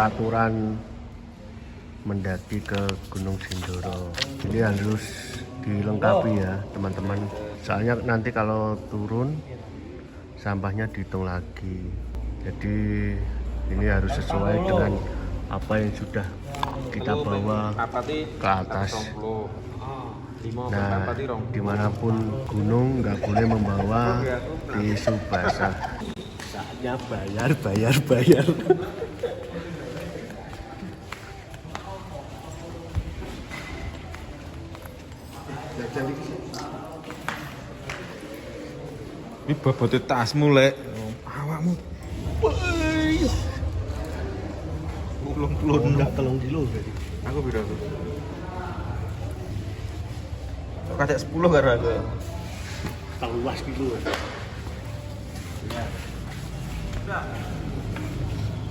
peraturan mendaki ke Gunung Sindoro. Ini harus dilengkapi ya teman-teman. Soalnya nanti kalau turun sampahnya dihitung lagi. Jadi ini harus sesuai dengan apa yang sudah kita bawa ke atas. Nah, dimanapun gunung nggak boleh membawa tisu basah. Saatnya bayar. Ini bobotnya tasmu lek, awakmu. Enggak telung kilo berarti. Aku beda tuh. Kok kadek 10 karo aku. Telulas kilo.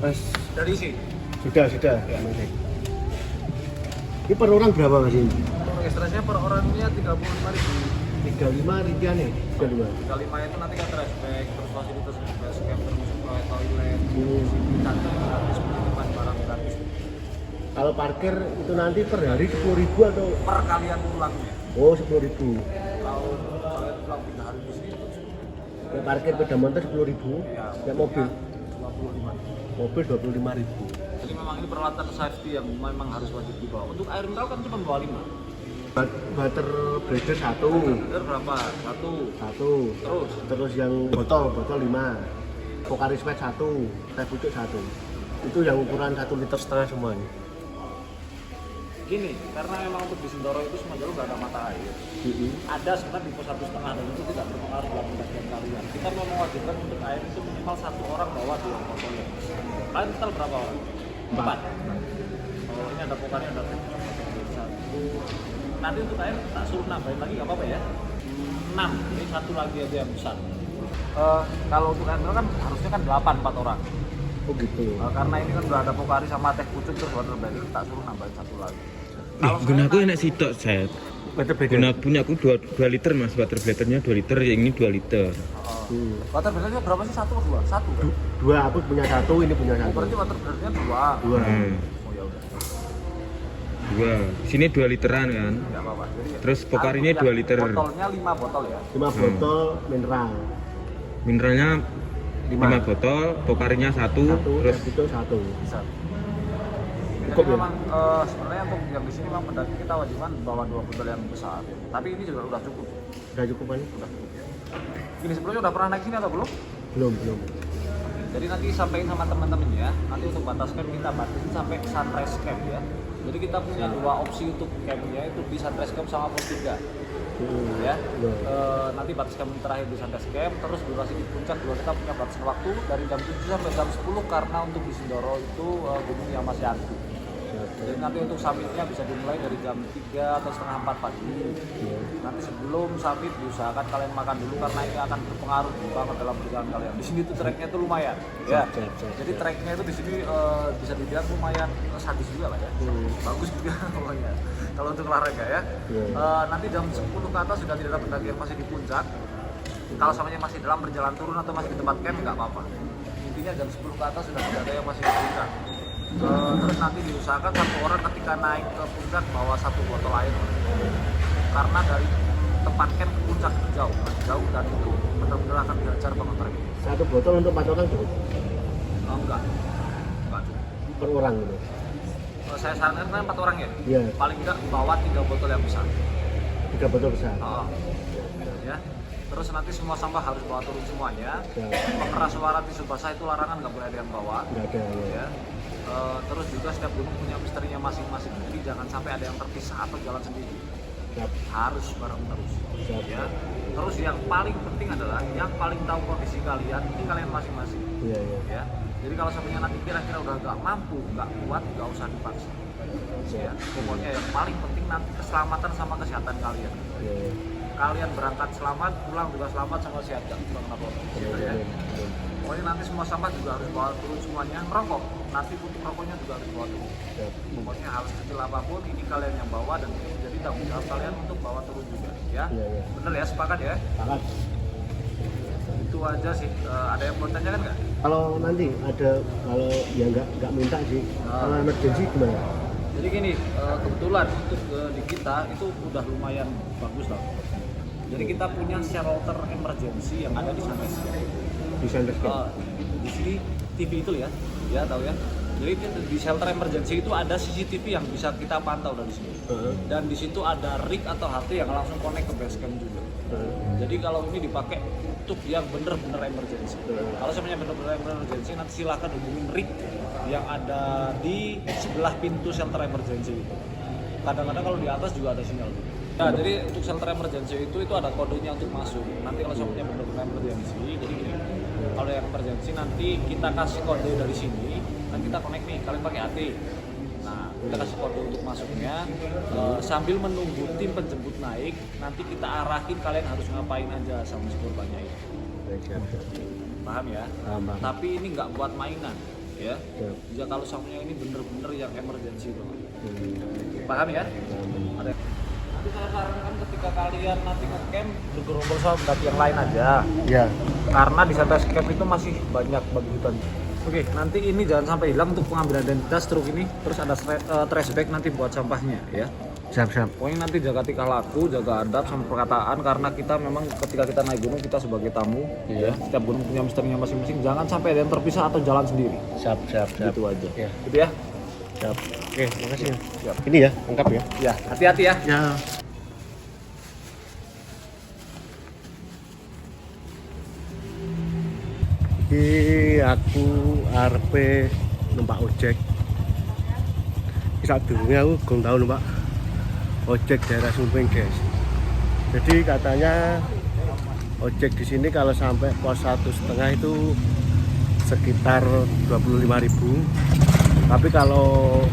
Mas, Dari sini. sudah. Ya, ini per orang berapa Mas ini? Registrasinya per orangnya 35.000. 35 ribuan ya? 35. 35 itu nanti kan respect, terus fasilitas base camp, termasuk toilet, cantik gratis, penitipan barang gratis. Kalau parkir itu nanti per hari 10.000 atau? Per kalian pulangnya. Oh, 10.000. Kalau kalian pulang 3 hari di sini itu Ya, parkir sepeda motor 10.000. Ya, mobil 25. mobil 25.000. Jadi memang ini peralatan safety yang memang harus wajib dibawa. Untuk air mineral kan cuma bawa 5. Water blender 1. Liter berapa? 1. Terus yang botol 5. Pocari Sweat 1, teh pucuk 1. Itu yang ukuran 1,5 liter semuanya. Gini, karena memang untuk di Sindoro itu semua jalur nggak ada mata air. Ada sebenarnya di pos 1,5 dan itu tidak berpengaruh dalam pendakian kalian. Kita mau mewajibkan untuk air itu minimal 1 orang bawa 2 botol. Kalian total berapa orang? 4. Oh, ini ada Pocari, ada teh pucuk, ada 1. Nanti untuk air tak suruh nambahin lagi nggak apa-apa ya. 6, ini 1 lagi aja yang besar. Kalau untuk air mineral kan harusnya kan 4 orang. Oh gitu. Karena ini kan udah ada Pocari sama teh pucuk terus water blender, tak suruh nambahin 1 lagi. Gunaku enak sitok, Set. Guna punya aku 2 liter Mas, water blendernya 2 liter, yang ini 2 liter. Water blendernya berapa sih? 1 atau 2? 1 kan? 2, aku punya 1, ini punya 1. Berarti water blendernya 2. 2. Oh ya udah. 2. Sini 2 literan kan. Enggak apa-apa. Jadi Terus Pocarinya 2 liter. Botolnya 5 botol ya. 5 botol mineral. Mineralnya 5 botol, Pocarinya 1, terus itu 1. Bisa. Cukup Jadi ya? memang sebenarnya untuk yang di sini memang pendaki kita wajibkan bawa 2 botol yang besar. Tapi ini juga udah cukup. Udah cukup kan? Udah cukup. Ini sebelumnya udah pernah naik sini atau belum? Belum. Jadi nanti sampaikan sama teman-teman ya. Nanti untuk batas camp kita batasin sampai sunrise camp ya. Jadi kita punya 2 opsi untuk campnya, itu di sunrise camp sama pos 3. Ya. Nanti batas camp terakhir di sunrise camp, terus durasi di puncak juga kita punya batas waktu dari jam 7 sampai jam 10 karena untuk di Sindoro itu gunung yang masih aktif. Jadi nanti untuk summitnya bisa dimulai dari jam 3 atau setengah 4 pagi. Nanti sebelum summit diusahakan kalian makan dulu karena ini akan berpengaruh banget dalam perjalanan kalian. Di sini tuh treknya tuh lumayan, ya. Jadi treknya itu di sini bisa dibilang lumayan sadis juga lah ya. Bagus juga pokoknya. Kalau untuk olahraga ya. Nanti jam 10 ke atas sudah tidak ada pendaki yang masih di puncak. Kalau samanya masih dalam perjalanan turun atau masih di tempat camp nggak apa-apa. Intinya jam 10 ke atas sudah tidak ada yang masih di puncak. Terus nanti diusahakan 1 orang ketika naik ke puncak bawa 1 botol air karena dari tempat camp ke puncak jauh dan itu benar-benar akan dihajar banget trek. 1 botol untuk 4 orang cukup? Enggak cukup Per orang gitu? Saya sarankan kan 4 orang ya? Iya. Paling tidak bawa 3 botol yang besar. 3 botol besar? Ya. Terus nanti semua sampah harus bawa turun semuanya. Pengeras suara tisu basah itu larangan, nggak boleh ada yang bawa. Nggak ada ya. Terus juga setiap gunung punya misterinya masing-masing, jadi jangan sampai ada yang terpisah atau jalan sendiri. Harus bareng terus. Ya. Terus yang paling penting adalah yang paling tahu kondisi kalian ini kalian masing-masing. Iya. Ya. Jadi kalau sampai nanti kira-kira udah nggak mampu, nggak kuat, nggak usah dipaksa. Ya. Pokoknya yang paling penting nanti keselamatan sama kesehatan kalian. Iya. Kalian berangkat selamat, pulang juga selamat sama sehat, jangan kenapa-napa. Ya. Pokoknya nanti semua sampah juga harus bawa turun semuanya. Rokok, nanti puntung rokoknya juga harus bawa turun. Pokoknya hal sekecil apapun ini kalian yang bawa dan ini menjadi tanggung jawab kalian untuk bawa turun juga. Ya, bener ya, sepakat ya? Sepakat. itu aja sih. Ada yang mau tanyakan nggak? Kalau nanti ada, kalau ya nggak minta sih, kalau emergency gimana? Jadi gini, kebetulan untuk di kita itu udah lumayan bagus lah. Jadi kita punya shelter emergency yang ada di Sunrise. Di Sunrise Camp? Di sini TV itu ya tahu ya. Jadi di shelter emergency itu ada CCTV yang bisa kita pantau dari sini. Dan di situ ada rig atau HT yang langsung connect ke base camp juga. Jadi kalau ini dipakai untuk yang bener-bener emergency. Kalau semuanya bener-bener emergency, nanti silakan hubungin rig yang ada di sebelah pintu shelter emergency itu. Kadang-kadang kalau di atas juga ada sinyal. Nah, jadi untuk shelter emergency itu ada kodenya untuk masuk. Nanti kalau semuanya bener-bener emergency, jadi gini. Kalau yang emergency nanti kita kasih kode dari sini, nanti kita connect nih, kalian pakai AT. Nah, kita kasih kode untuk masuknya. Sambil menunggu tim penjemput naik, nanti kita arahin kalian harus ngapain aja sama si korbannya itu. Paham ya? Paham. Tapi ini nggak buat mainan, ya. Ya kalau samunya ini bener-bener yang emergency banget. Paham ya? Ada. Nanti saya sarankan ketika kalian nanti nge-camp bergerombol sama pendaki yang lain aja. Ya. Karena di Sunrise Camp itu masih banyak babi hutan. Oke, nanti ini jangan sampai hilang untuk pengambilan identitas truk ini. Terus ada trash bag nanti buat sampahnya ya. Siap. Pokoknya nanti jaga tingkah laku, jaga adab sama perkataan, karena kita memang ketika kita naik gunung kita sebagai tamu ya. Setiap gunung punya misterinya masing-masing. Jangan sampai ada yang terpisah atau jalan sendiri. Siap. Gitu aja. Ya. Gitu ya. Siap. Oke, makasih. Siap. Ini ya, lengkap ya. Ya, hati-hati ya. Ya. Iki aku RP numpak ojek. Saat durunge aku gong tau numpak ojek daerah Sumping, guys. Jadi katanya ojek di sini kalau sampai pos 1,5 itu sekitar 25.000. Tapi kalau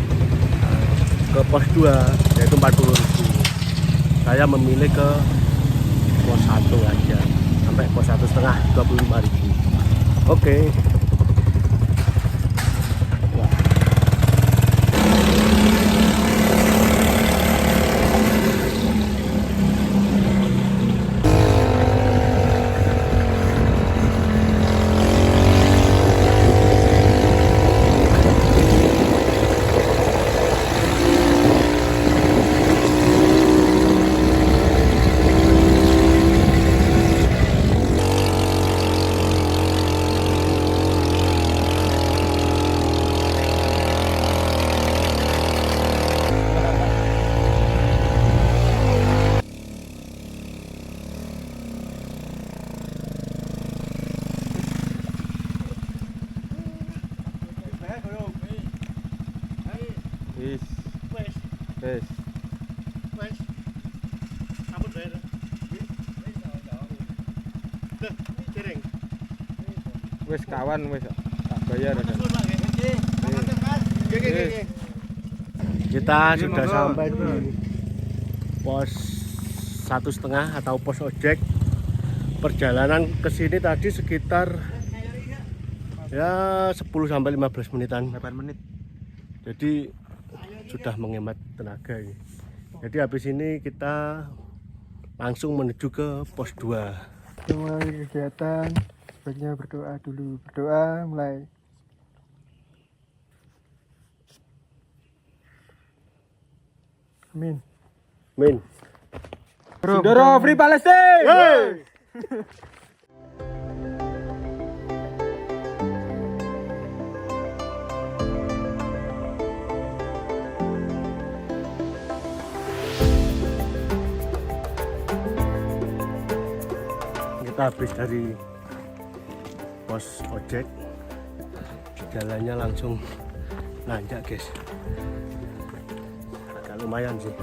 ke pos 2 yaitu 40.000. Saya memilih ke pos 1 aja. Sampai pos 1,5 25.000. Oke. Wes kawan wes tak bayar ada. Kita sudah sampai di pos 1,5 atau pos ojek. Perjalanan ke sini tadi sekitar ya 10 sampai 15 menitan. 8 menit. Jadi sudah menghemat tenaga ini. Jadi habis ini kita langsung menuju ke pos 2. Mulai kegiatan, sebaiknya berdoa dulu. Berdoa mulai. Amin. Min. Sindoro Free Palestine. Hey! Kita habis dari pos ojek, jalannya langsung nanjak, guys. Agak lumayan sih,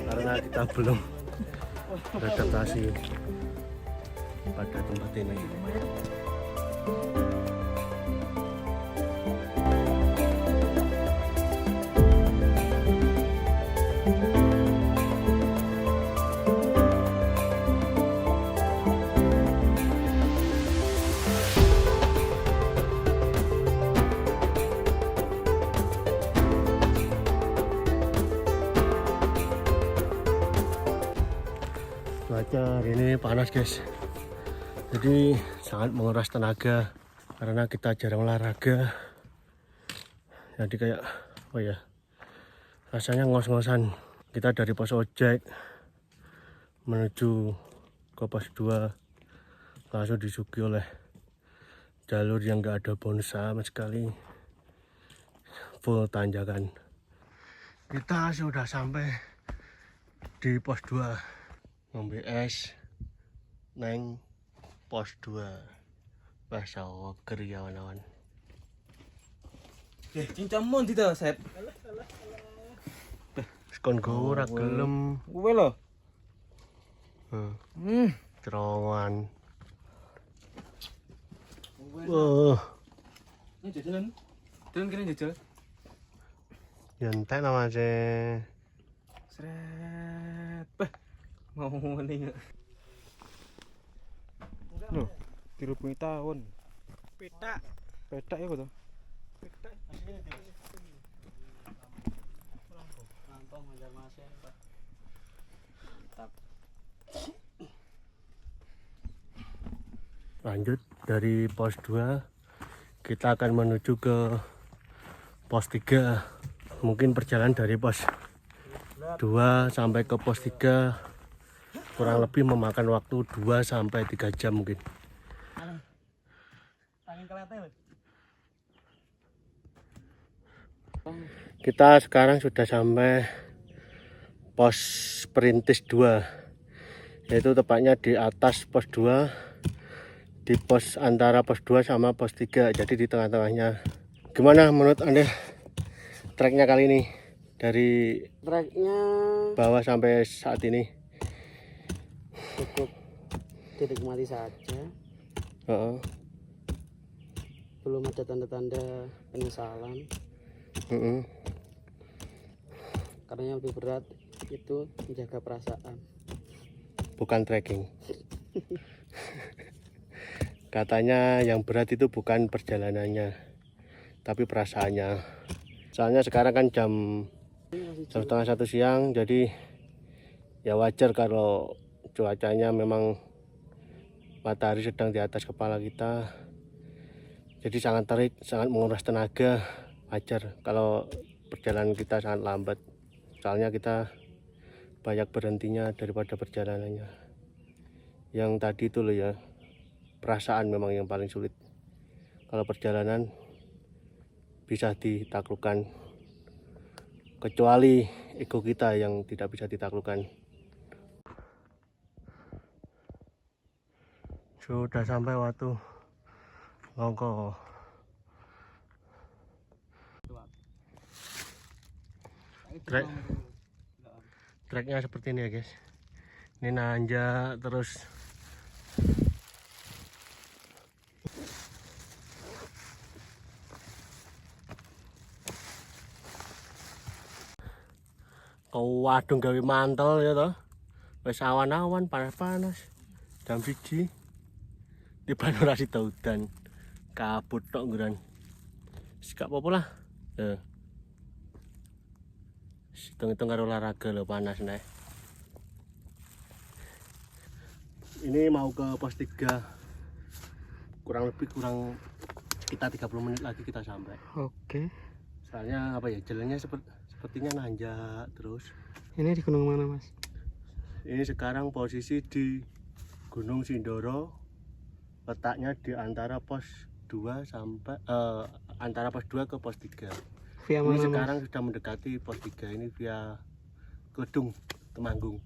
karena kita belum beradaptasi pada tempat ini. Cuaca hari ini panas, guys. Jadi sangat menguras tenaga karena kita jarang olahraga. Jadi kayak oh ya, rasanya ngos-ngosan. Kita dari pos ojek menuju ke pos 2 langsung disuguhi oleh jalur yang gak ada bonus sama sekali, full tanjakan. Kita sudah sampai di pos 2 ngombe es neng pos 2 bahasa Woker ya kawan-kawan. Cincamu ndi to, Sep? Sekon go ora gelem. Kowe lho. Cerongan. Wah, Ini jajalan. Jalan kene jajal. nyentek nama sih. Sret. Bah. Mau ngene. Loh, dirubungi tahun. Petak. Petak ya kok to? Lanjut dari pos 2 kita akan menuju ke pos 3. Mungkin perjalanan dari pos 2 sampai ke pos 3 kurang lebih memakan waktu 2 sampai 3 jam mungkin. Kita sekarang sudah sampai pos perintis 2, yaitu tepatnya di atas pos 2, di pos antara pos 2 sama pos 3, jadi di tengah-tengahnya. Gimana menurut Anda treknya kali ini dari Treknya bawah sampai saat ini? cukup dinikmati saja. Belum ada tanda-tanda penyesalan. Karena yang lebih berat itu menjaga perasaan. Bukan trekking. Katanya yang berat itu bukan perjalanannya, tapi perasaannya. Soalnya sekarang kan jam 12:30 siang, jadi ya wajar kalau cuacanya memang matahari sedang di atas kepala kita. Jadi sangat terik, sangat menguras tenaga. Wajar kalau perjalanan kita sangat lambat. Soalnya kita banyak berhentinya daripada perjalanannya. Yang tadi itu loh ya, perasaan memang yang paling sulit. Kalau perjalanan bisa ditaklukkan, kecuali ego kita yang tidak bisa ditaklukkan. Sudah sampai waktu Ngongko. Treknya seperti ini ya guys. Ini nanjak terus. Wadung gawe mantel ya toh. Wis awan-awan panas-panas. Jam 1 tiba ora sida udan. Kabut tok ngguran. Wis gak apa-apa lah. Hitung-hitung karo olahraga lho, panas nih. Ini mau ke pos 3. Kurang sekitar 30 menit lagi kita sampai. Oke. Soalnya apa ya, jalannya sepertinya nanjak terus. Ini di gunung mana, Mas? Ini sekarang posisi di Gunung Sindoro. Letaknya di antara pos 2 sampai antara pos 2 ke pos 3. Via Ini mana, sekarang Mas? sudah mendekati pos 3, ini via Kedung, Temanggung.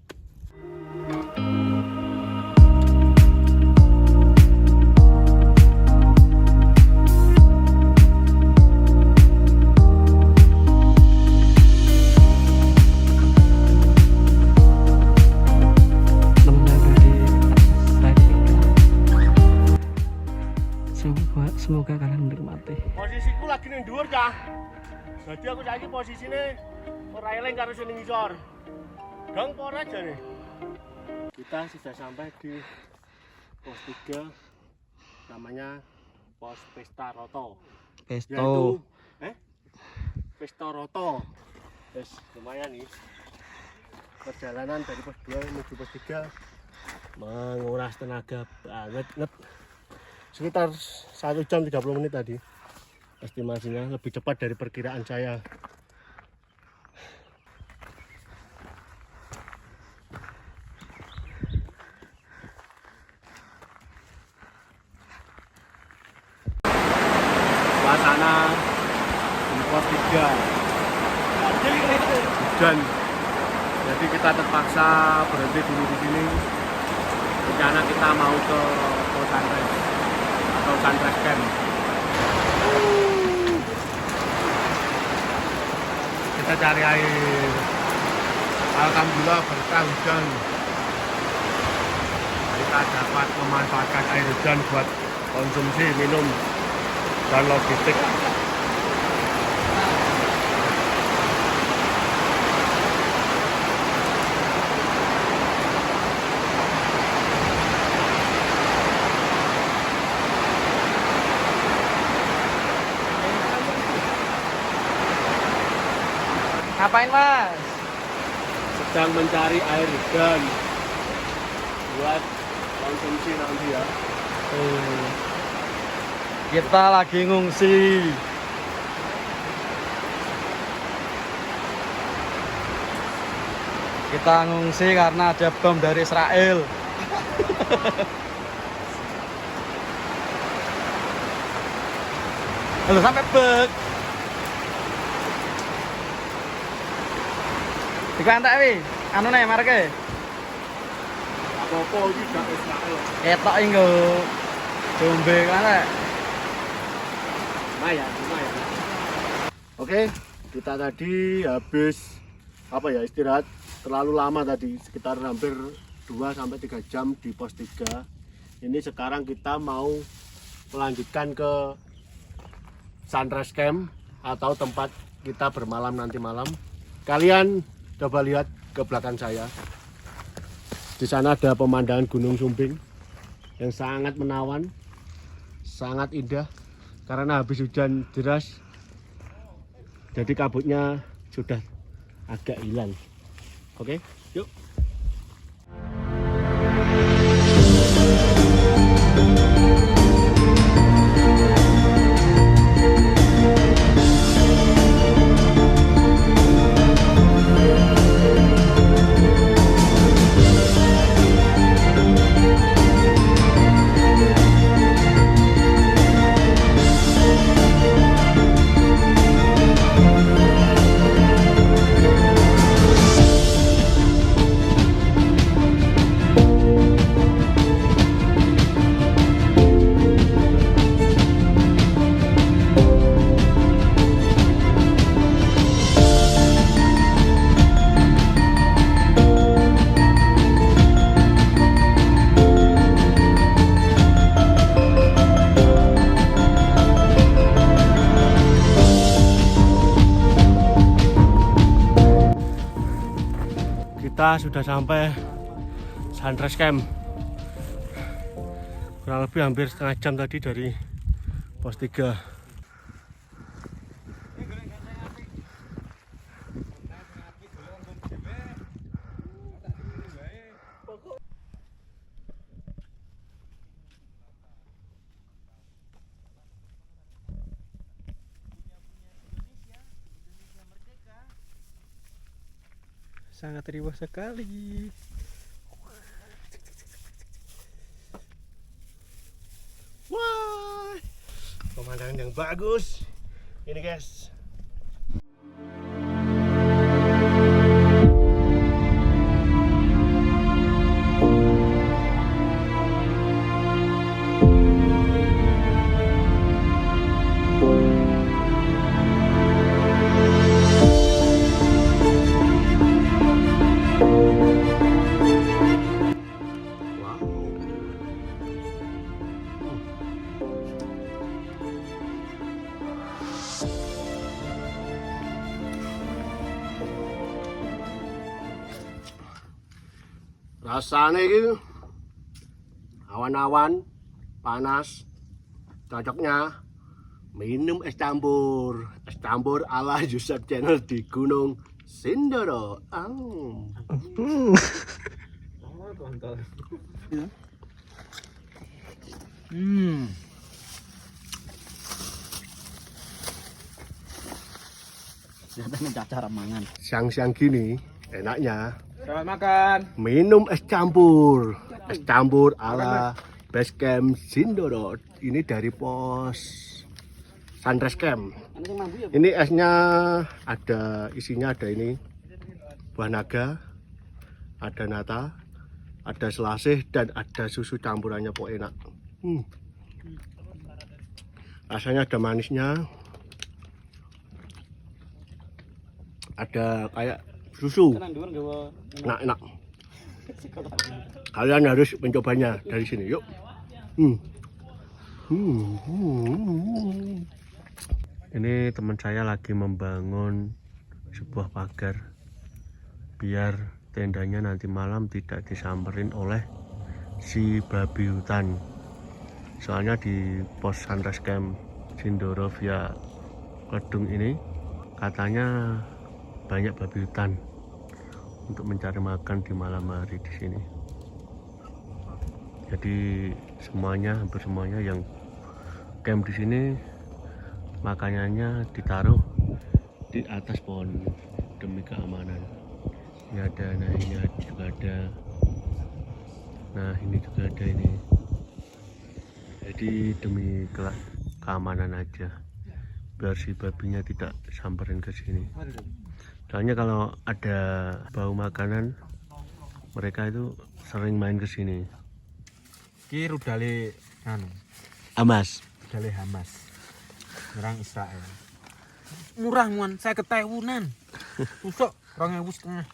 Semoga kalian menikmati. Posisiku lagi ning dhuwur ya. Jadi aku saiki posisine ora eling karo sing ngisor. Gang apa ora jane? Kita sudah sampai di pos 3, namanya pos Pesta Roto. Pesto. Pesta Roto. Wes lumayan nih. Perjalanan dari pos 2 menuju pos 3 menguras tenaga banget. Sekitar 1 jam 30 menit tadi. Estimasinya lebih cepat dari perkiraan saya. Suasana di pos 3 hujan, jadi kita terpaksa berhenti dulu di sini. Rencana kita mau ke sunrise atau sunrise camp. Kita cari air. Alhamdulillah berkah hujan. Kita dapat memanfaatkan air hujan buat konsumsi minum dan logistik. Ngapain Mas? Sedang mencari air hujan buat konsumsi nanti ya. Kita lagi ngungsi. Kita ngungsi karena ada bom dari Israel. Halo sampai bek. Dikantak wi, anu nih marke. Apa-apa iki gak Israel. Ketok inggo. Dombe kan. Lumayan. Oke, kita tadi habis istirahat terlalu lama tadi, sekitar hampir 2-3 jam di pos 3. Ini sekarang kita mau melanjutkan ke sunrise camp atau tempat kita bermalam nanti malam. Kalian coba lihat ke belakang saya. Di sana ada pemandangan Gunung Sumbing yang sangat menawan, sangat indah karena habis hujan deras. Jadi kabutnya sudah agak hilang. Oke, yuk. Kita sudah sampai sunrise camp. Kurang lebih hampir setengah jam tadi dari pos 3. Sangat riuh sekali. Wah, pemandangan yang bagus ini guys. Rasanya ini awan-awan panas, cocoknya minum es campur ala Yusuf Channel di Gunung Sindoro. Siang-siang gini enaknya Selamat makan. minum es campur. Es campur ala base camp Sindoro. Ini dari pos Sunrise Camp. Ini esnya ada isinya, ada ini buah naga, ada nata, ada selasih, dan ada susu campurannya, pok enak. Rasanya ada manisnya, ada kayak susu. Enak. Kalian harus mencobanya dari sini, yuk. Ini teman saya lagi membangun sebuah pagar biar tendanya nanti malam tidak disamperin oleh si babi hutan. Soalnya di pos Sunrise Camp Sindoro via Kedung ini katanya banyak babi hutan untuk mencari makan di malam hari di sini. Jadi hampir semuanya yang camp di sini makanannya ditaruh di atas pohon demi keamanan. Ini ada, ini juga ada. Nah, ini juga ada ini. Jadi demi keamanan aja, biar si babinya tidak samperin ke sini. Soalnya kalau ada bau makanan, mereka itu sering main ke sini. Ki rudale Amas. rudale Hamas. Nyerang Israel. Murah muan, 50.000-an. Usuk 2.500.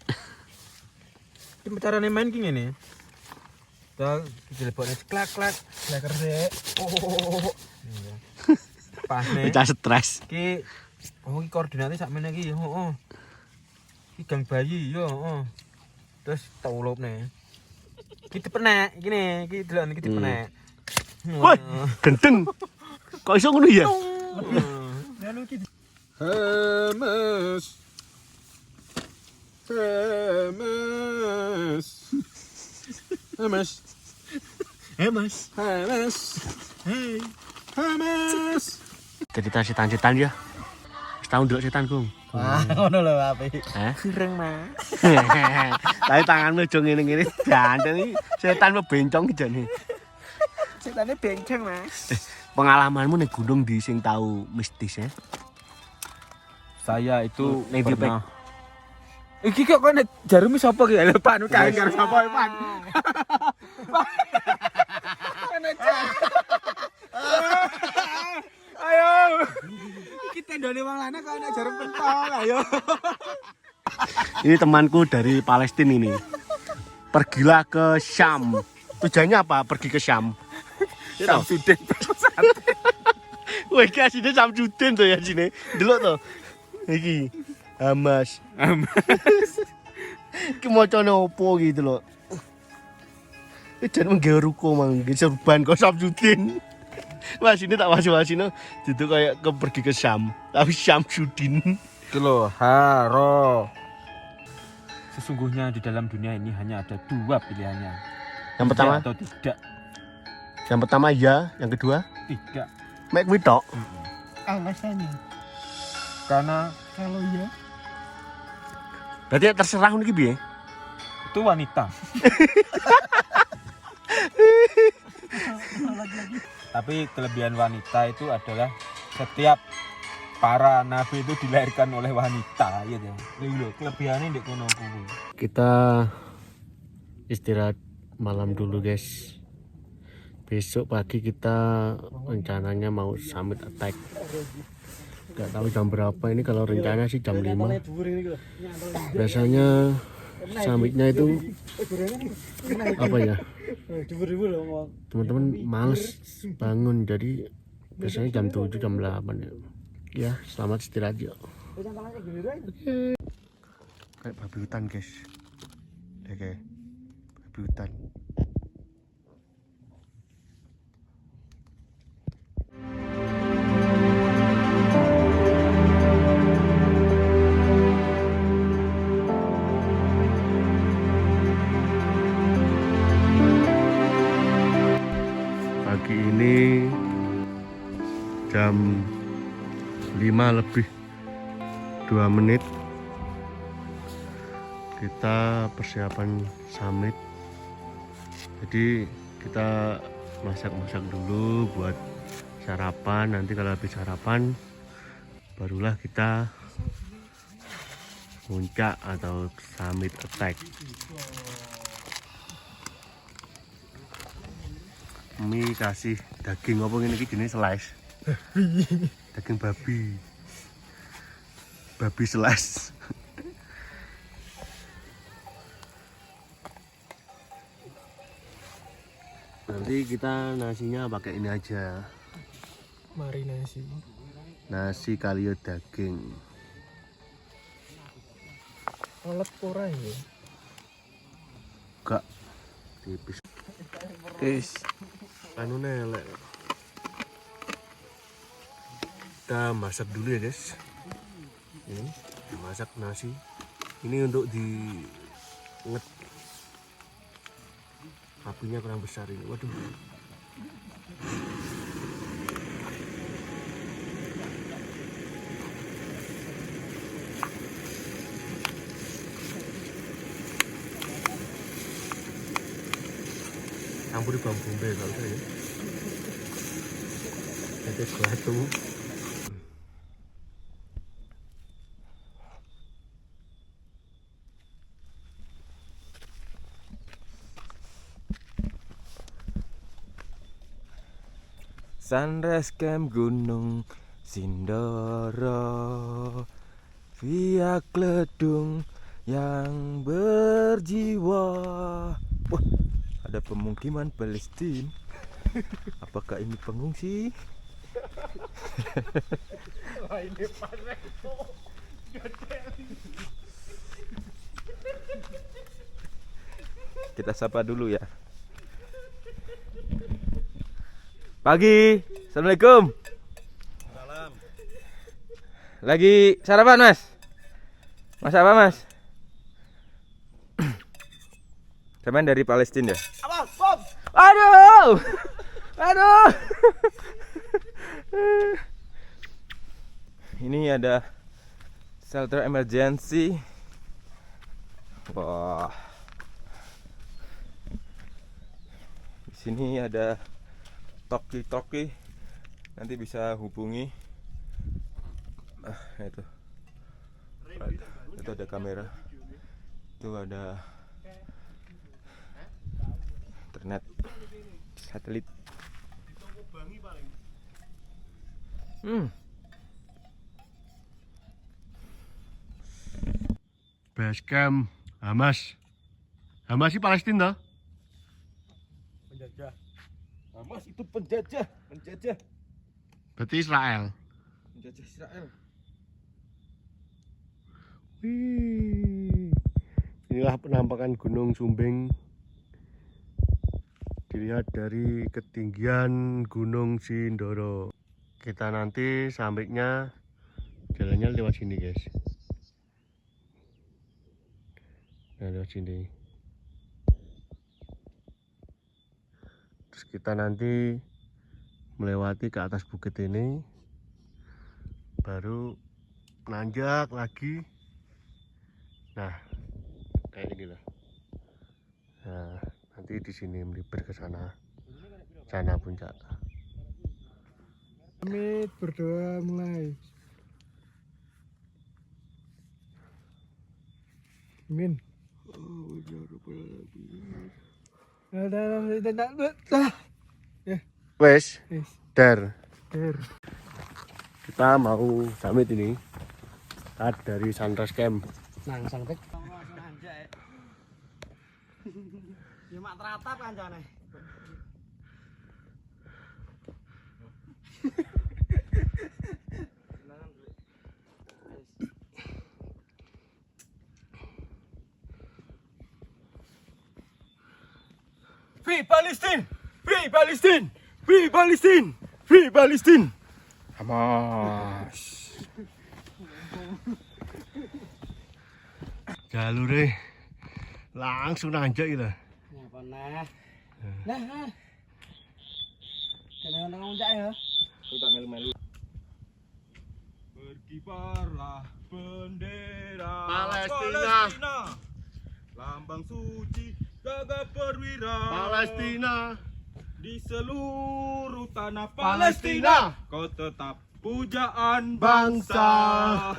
Iki carane main ki ngene. Dah dilebokne klak-klak, leker sik. Oh. Pas nih. Pecah stres. Ki ki koordinate sakmene iki, heeh. Ki gang bayi yo, heeh. Terus tak ulupne. Ki dipenek, iki delok iki dipenek. Woi, gendeng. Kok iso ngono ya? Hamas. Hamas. Hamas. Hamas. Hamas. Hey. Hamas. Cerita setan-setan ya. Setahun dulu setan, Gung. Wah, ngono lho apik. Hah? Gireng, Mas. Tapi tanganmu aja ngene-ngene ganteng iki. Setan bebencong jane. Setane benceng, Mas. Pengalamanmu ning gunung di sing tahu mistis ya? Saya itu Ning di pernah. Iki kok kene jarumi sapa ki? Lho Pak, kae karo sapa Pak? Ayo. Iki tendone wong lanang kok ana jarum pentol, ayo. Ini temanku dari Palestina ini. Pergilah ke Syam. Tujuannya apa? Pergi ke Syam. Samsudin. Wah, iki asine Samsudin to ya sini. Delok to. Iki Hamas. Iki macane opo gitu lho. Iki jan menggawe ruko mangke serban kok Samsudin. Wah, sini tak masuk sini itu kayak pergi ke Syam. Tapi Samsudin. Itu loh, haro. Sesungguhnya di dalam dunia ini hanya ada 2 pilihannya. Yang pertama Ya atau tidak. Yang pertama ya, yang kedua Tidak. mek kuwi tok. Alasannya Karena kalau ya Berarti terserah ngono iki piye? itu wanita. Tapi kelebihan wanita itu adalah setiap para nabi itu dilahirkan oleh wanita, gitu. Lho, kelebihannya ndek kono kuwi. Kita istirahat malam dulu, guys. Besok pagi kita rencananya mau summit attack. Gak tahu jam berapa ini, kalau rencana sih jam 5. Biasanya summitnya itu apa ya? Teman-teman males bangun, jadi biasanya jam 7, jam 8 ya. Ya, selamat istirahat ya. Kayak babi hutan, guys. Kayak babi hutan. lebih 2 menit kita persiapan summit. Jadi kita masak-masak dulu buat sarapan. Nanti kalau habis sarapan barulah kita puncak atau summit attack. Mie kasih daging apa ini jenis slice. Daging babi slice. Nanti kita nasinya pakai ini aja, Marinasi. nasi kalio daging. Alat kurang ya. Enggak tipis. Guys, Anu nelek. Kita masak dulu ya guys. Ini dimasak nasi. Ini untuk di apinya kurang besar ini. Waduh. Campuri bawang bombay kalau saya. Ada batu. Sunrise Camp Gunung Sindoro, via Kledung yang berjiwa. Wah, ada pemukiman Palestina. Apakah ini pengungsi? Kita sapa dulu ya. Pagi, assalamualaikum. Salam. Lagi sarapan mas? Mas apa mas? Sampai dari Palestina ya? Aduh, aduh. Ini ada shelter emergency. Wah. Di sini ada toki-toki, nanti bisa hubungi. Itu ada kamera, itu ada internet satelit. Base camp Hamas. Hamas sih Palestina. Penjajah. Hamas itu penjajah. Berarti Israel. Penjajah Israel. Wih. Inilah penampakan Gunung Sumbing. Dilihat dari ketinggian Gunung Sindoro. Kita nanti sampainya jalannya lewat sini guys. Nah, lewat sini. Terus kita nanti melewati ke atas bukit ini, baru nanjak lagi. Nah, kayak gini lah. Nah, nanti di sini melipir ke sana puncak. Amit berdoa mulai. Amin. Wes, Wes. dar. Der. Kita mau summit ini. Start dari Sunrise Camp. Nang sang tek. Ya mak teratap kancane. Free Palestine! Free Palestine! Free Palestine! Free Palestine! Hamas. Jalure langsung nanjak gitu. Apa nah? Nah. Kenapa nang unjak ya? Kita melu-melu. Kibarlah bendera Palestina. Lambang suci gagah perwira Palestina. di seluruh tanah Palestina. Palestina. Kau tetap pujaan Bangsa. bangsa.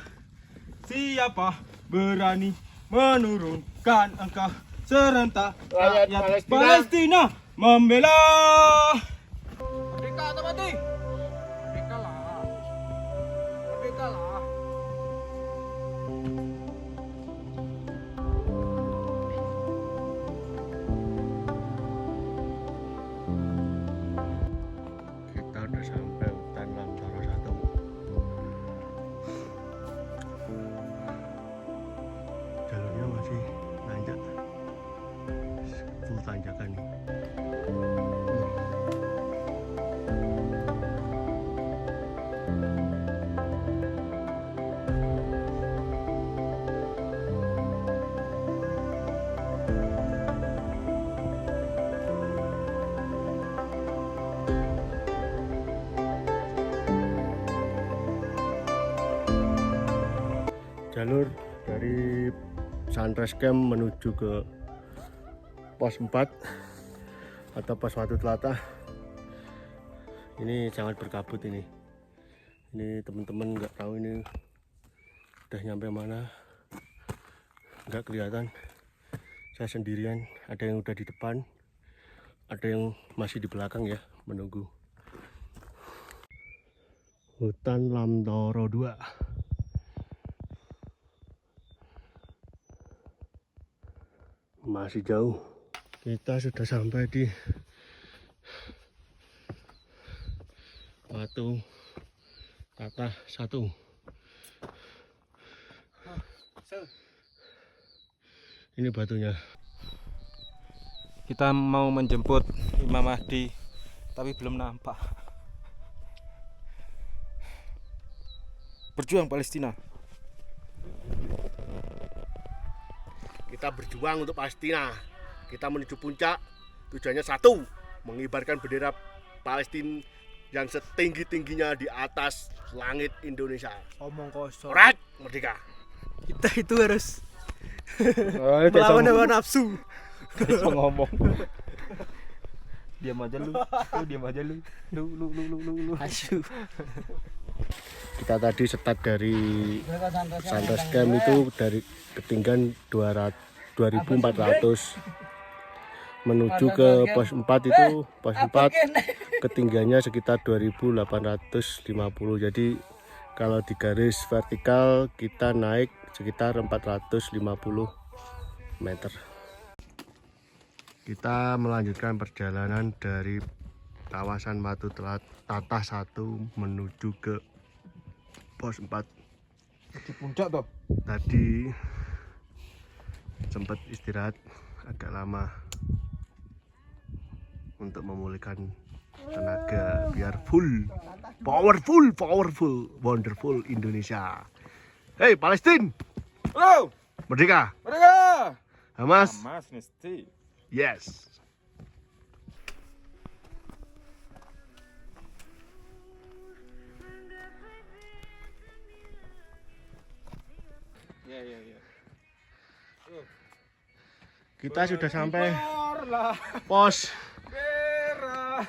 Siapa berani menurunkan engkau serentak Rakyat rakyat Palestina. Palestina membela. Merdeka atau mati? Merdeka lah. Merdeka lah. Kita udah sampai hutan Lamtoro 1. Jalurnya masih nanjak, full tanjakan nih. Jalur dari Sunrise Camp menuju ke pos 4 atau pos Watu Telatah ini sangat berkabut ini teman-teman nggak tahu ini udah nyampe mana, nggak kelihatan. Saya sendirian, ada yang udah di depan, ada yang masih di belakang ya, menunggu. Hutan Lamtoro 2. Masih jauh. Kita sudah sampai di Watu Telatah 1. Ini batunya. Kita mau menjemput Imam Mahdi tapi belum nampak. Berjuang Palestina. Kita berjuang untuk Palestina. Kita menuju puncak. Tujuannya satu, mengibarkan bendera Palestina yang setinggi-tingginya di atas langit Indonesia. Omong kosong. Alright, merdeka. Kita itu harus melawan hawa nafsu. Bisa ngomong. Diam aja lu. Diam aja lu. Lu. Asyuh. Kita tadi start dari Sunrise Camp itu dari ketinggian 2400 menuju ke pos 4 itu pos 4 ketinggiannya sekitar 2850. Jadi kalau di garis vertikal kita naik sekitar 450 meter. Kita melanjutkan perjalanan dari kawasan Watu Telatah 1 menuju ke pos 4. Di puncak toh. Tadi sempat istirahat agak lama untuk memulihkan tenaga biar powerful, wonderful Indonesia. Hey Palestina, Halo. merdeka, Merdeka. Hamas, Mas mesti. yes. Ya. Kita sudah sampai Kibarlah pos. merah.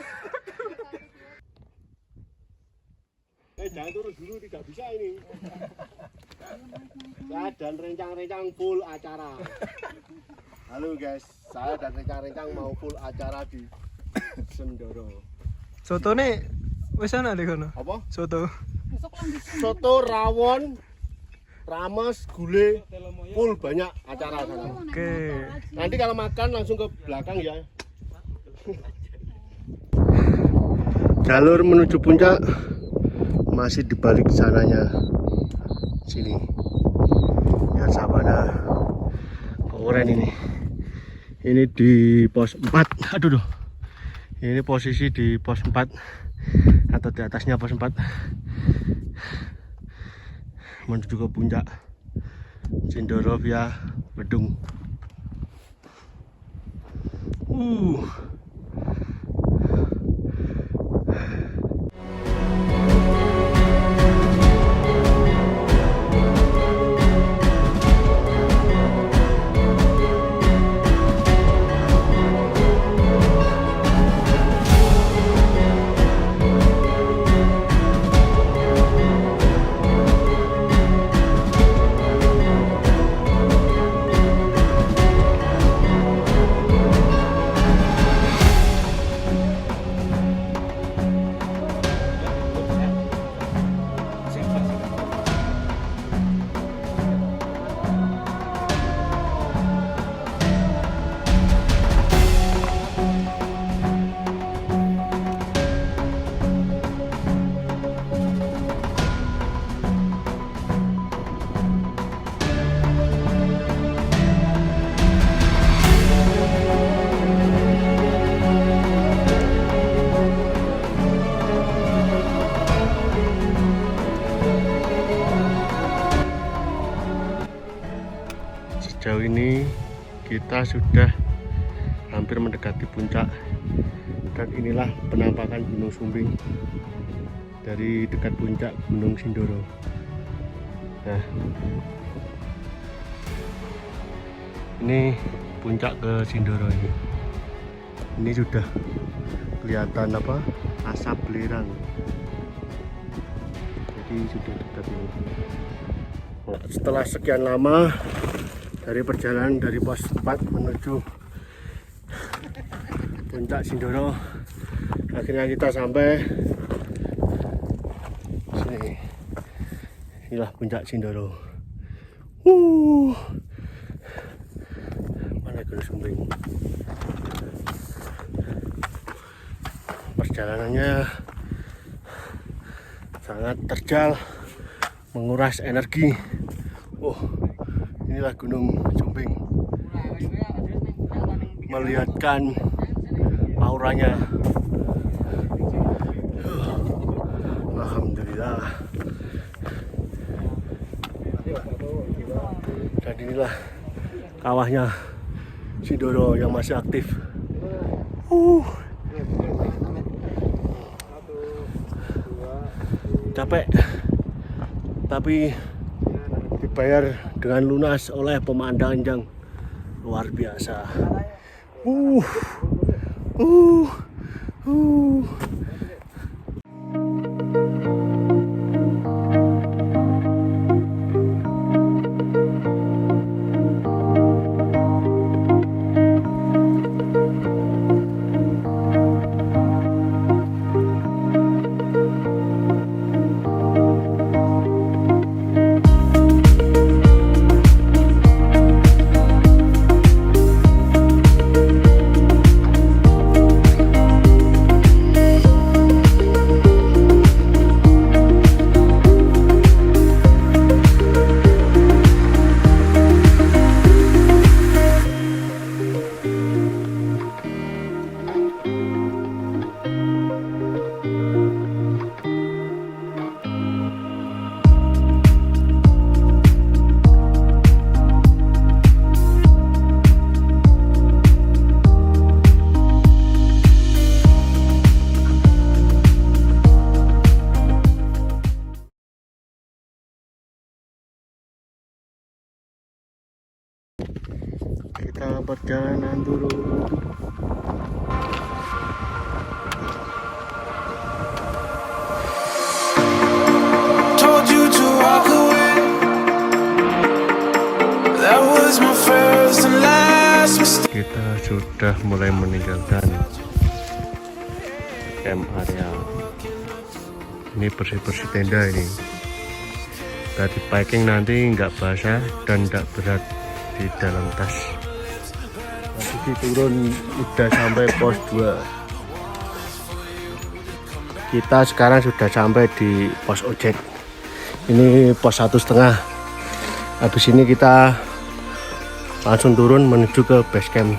Jangan turun dulu, tidak bisa ini. Saya dan rencang-rencang full acara. Halo guys, saya dan rencang-rencang mau full acara di Sendoro. Soto nih, wis ana di kono. Apa? Soto. Soto, rawon, rames, gulai, full banyak acara sana. Oke. Nanti kalau makan langsung ke belakang ya. Jalur menuju puncak masih di balik sananya. Sini. Lihat sabana. Keren ini. Ini di pos 4. Aduh duh. Ini posisi di pos 4 atau di atasnya pos 4. Menuju ke puncak Sindoro via Bedung. sejauh ini kita sudah hampir mendekati puncak, dan inilah penampakan Gunung Sumbing dari dekat puncak Gunung Sindoro. Nah, ini puncak ke Sindoro ini. Ini sudah kelihatan apa? Asap belerang. Jadi sudah dekat ini. Nah, setelah sekian lama dari perjalanan dari pos 4 menuju puncak Sindoro, akhirnya kita sampai sini. Inilah puncak Sindoro. Mana Gunung Sumbing. Perjalanannya sangat terjal, menguras energi. Inilah Gunung Sumbing, melihatkan auranya. Alhamdulillah. Dan inilah kawahnya Sindoro yang masih aktif. Capek, tapi dibayar dengan lunas oleh pemandangan yang luar biasa. Kita perjalanan turun. Told you to walk away. That was my first and last mistake. Kita sudah mulai meninggalkan camp area. Ini bersih-bersih tenda ini. Tadi packing nanti nggak basah dan nggak berat di dalam tas. Tadi turun udah sampai pos 2. Kita sekarang sudah sampai di pos ojek. Ini pos 1,5. Habis ini kita langsung turun menuju ke base camp.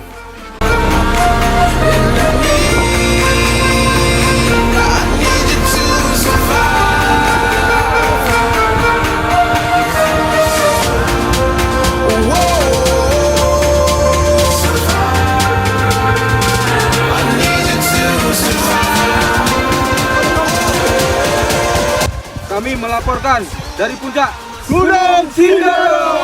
Kami melaporkan dari puncak Gunung Sindoro.